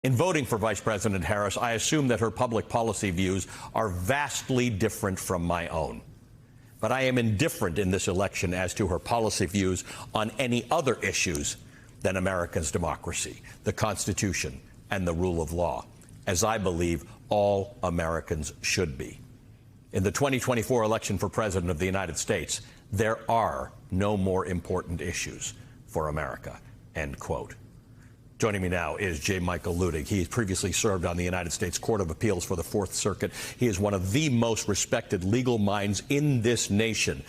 In voting for Vice President Harris, I assume that her public policy views are vastly different from my own. But I am indifferent in this election as to her policy views on any other issues than America's democracy, the Constitution, and the rule of law, as I believe all Americans should be. In the 2024 election for President of the United States, there are no more important issues for America, end quote. Joining me now is J. Michael Luttig. He has previously served on the United States Court of Appeals for the Fourth Circuit. He is one of the most respected legal minds in this nation.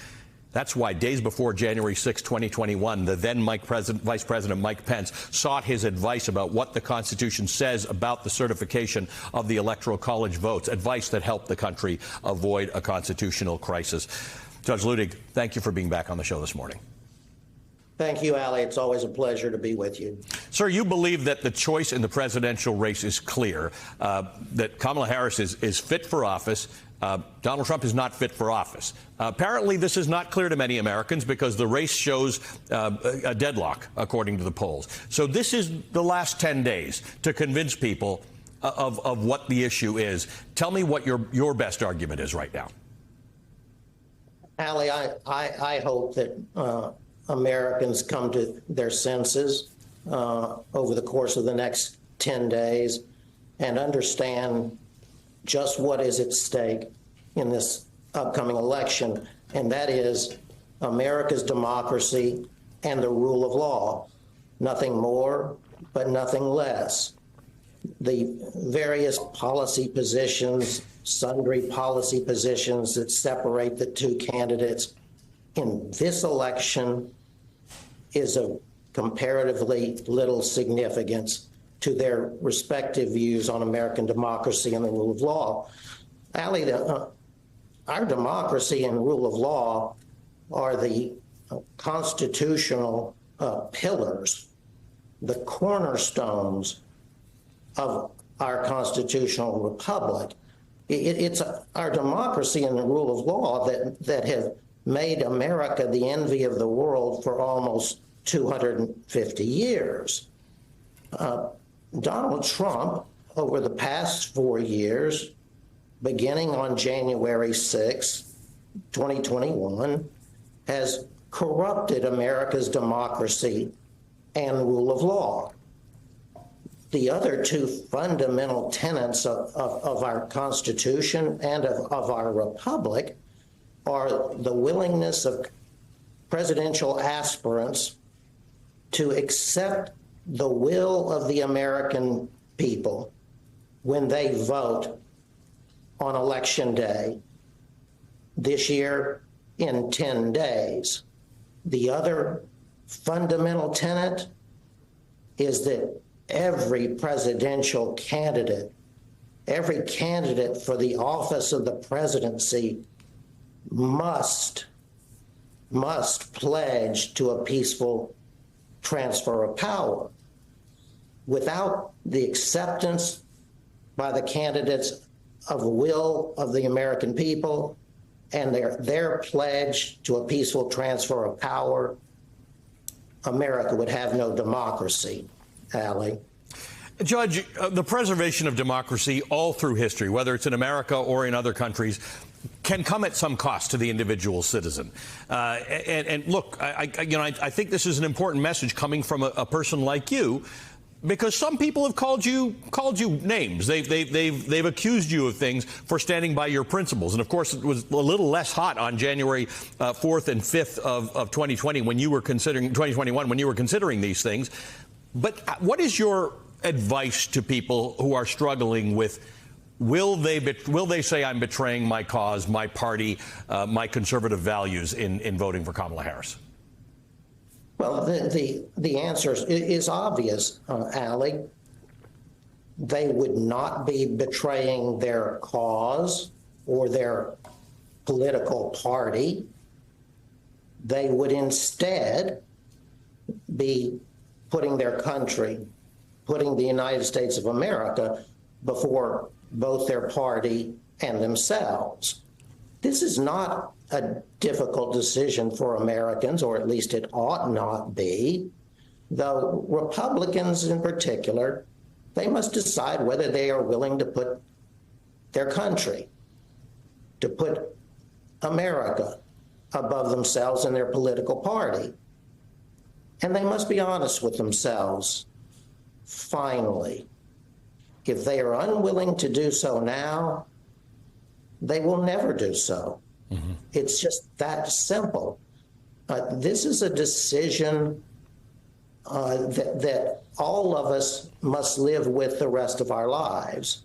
That's why days before January 6, 2021, the then Vice President Mike Pence sought his advice about what the Constitution says about the certification of the Electoral College votes, advice that helped the country avoid a constitutional crisis. Judge Luttig, thank you for being back on the show this morning. Thank you, Ali. It's always a pleasure to be with you. Sir, you believe that the choice in the presidential race is clear, that Kamala Harris is fit for office. Donald Trump is not fit for office. Apparently, this is not clear to many Americans because the race shows a deadlock, according to the polls. So this is the last 10 days to convince people of what the issue is. Tell me what your best argument is right now. Ali, I hope that Americans come to their senses over the course of the next 10 days and understand just what is at stake in this upcoming election, and that is America's democracy and the rule of law. Nothing more, but nothing less. The various policy positions, sundry policy positions that separate the two candidates in this election is of comparatively little significance to their respective views on American democracy and the rule of law. Ali, our democracy and rule of law are the constitutional pillars, the cornerstones of our constitutional republic. It's our democracy and the rule of law that have made America the envy of the world for almost 250 years. Donald Trump, over the past 4 years, beginning on January 6, 2021, has corrupted America's democracy and rule of law. The other two fundamental tenets of our Constitution and of our republic are the willingness of presidential aspirants to accept the will of the American people when they vote on Election Day, this year in 10 days. The other fundamental tenet is that every presidential candidate, every candidate for the office of the presidency must pledge to a peaceful transfer of power. Without the acceptance by the candidates of the will of the American people and their pledge to a peaceful transfer of power, America would have no democracy, Ali. Judge, the preservation of democracy all through history, whether it's in America or in other countries, can come at some cost to the individual citizen. And look, I think this is an important message coming from a person like you, because some people have called you names. They've accused you of things for standing by your principles. And of course, it was a little less hot on January 4th and 5th of 2020 when you were considering 2021 when you were considering these things. But what is your advice to people who are struggling with? Will they say I'm betraying my cause, my party, my conservative values in voting for Kamala Harris? Well, the answer is obvious, Ali. They would not be betraying their cause or their political party. They would instead be putting their country, putting the United States of America before both their party and themselves. This is not a difficult decision for Americans, or at least it ought not be, though Republicans in particular, They must decide whether they are willing to put their country, to put America above themselves and their political party. And they must be honest with themselves. Finally, if they are unwilling to do so now, they will never do so. Mm-hmm. It's just that simple. This is a decision that all of us must live with the rest of our lives.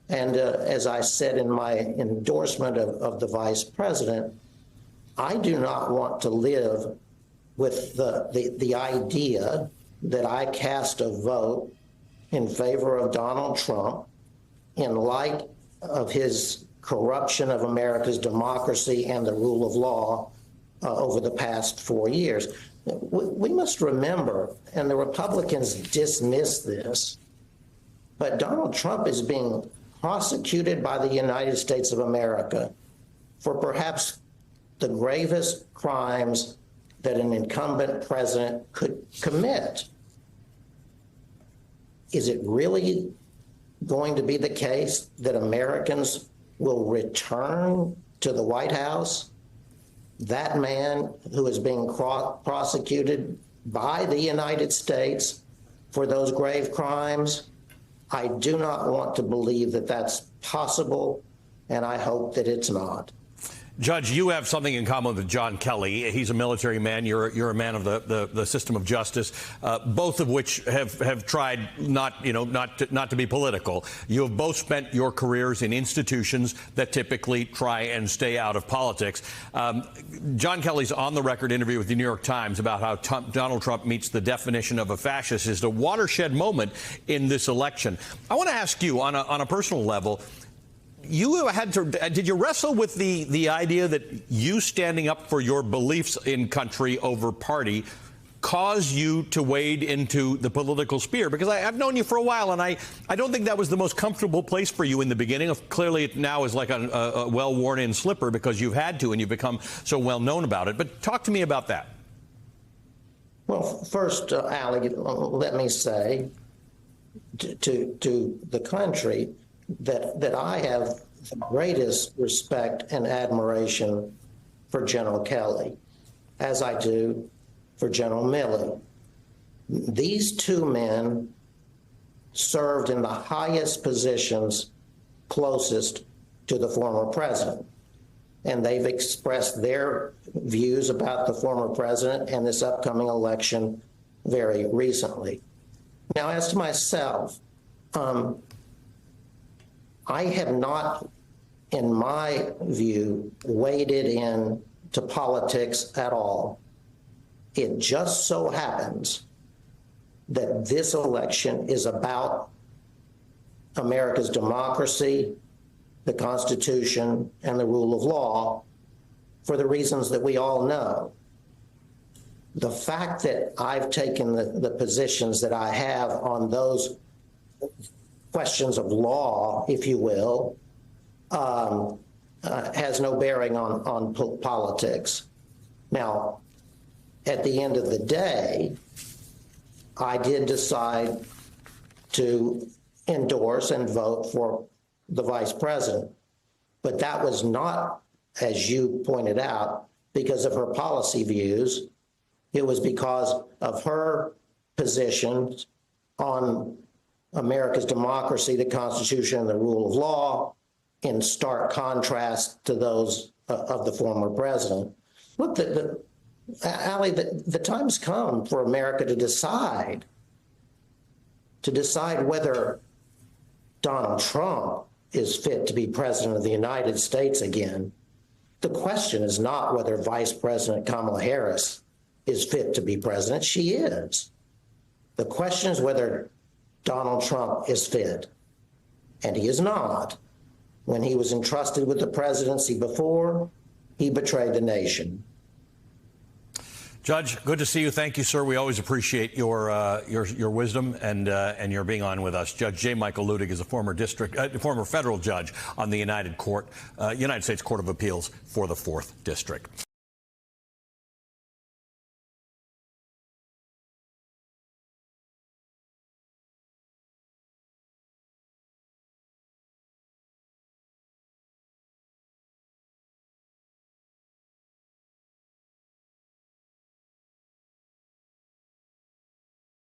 And as I said in my endorsement of the vice president, I do not want to live with the idea that I cast a vote in favor of Donald Trump in light of his corruption of America's democracy and the rule of law over the past 4 years. We must remember, and the Republicans dismiss this, but Donald Trump is being prosecuted by the United States of America for perhaps the gravest crimes that an incumbent president could commit. Is it really going to be the case that Americans will return to the White House that man who is being prosecuted by the United States for those grave crimes? I do not want to believe that that's possible, and I hope that it's not. Judge, you have something in common with John Kelly. He's a military man. You're a man of the system of justice, both of which have tried not to be political. You have both spent your careers in institutions that typically try and stay out of politics. John Kelly's on-the-record interview with the New York Times about how Donald Trump meets the definition of a fascist is a watershed moment in this election. I want to ask you, on a personal level, did you wrestle with the idea that you standing up for your beliefs in country over party caused you to wade into the political sphere? Because I've known you for a while, and I don't think that was the most comfortable place for you in the beginning. Clearly, it now is like a well-worn-in slipper because you've had to and you've become so well known about it. But talk to me about that. Well, first, Ali, let me say to the country that I have the greatest respect and admiration for General Kelly, as I do for General Milley. These two men served in the highest positions closest to the former president, and they've expressed their views about the former president and this upcoming election very recently. Now, as to myself, I have not, in my view, waded into politics at all. It just so happens that this election is about America's democracy, the Constitution, and the rule of law for the reasons that we all know. The fact that I've taken the positions that I have on those questions of law, if you will, has no bearing on politics. Now, at the end of the day, I did decide to endorse and vote for the vice president. But that was not, as you pointed out, because of her policy views. It was because of her positions on America's democracy, the Constitution, and the rule of law, in stark contrast to those of the former president. Look, Ali, the time's come for America to decide whether Donald Trump is fit to be president of the United States again. The question is not whether Vice President Kamala Harris is fit to be president. She is. The question is whether Donald Trump is fit, and he is not. When he was entrusted with the presidency before, he betrayed the nation. Judge, good to see you. Thank you, sir. We always appreciate your wisdom and your being on with us. Judge J. Michael Luttig is a former federal judge on the United States Court of Appeals for the 4th District.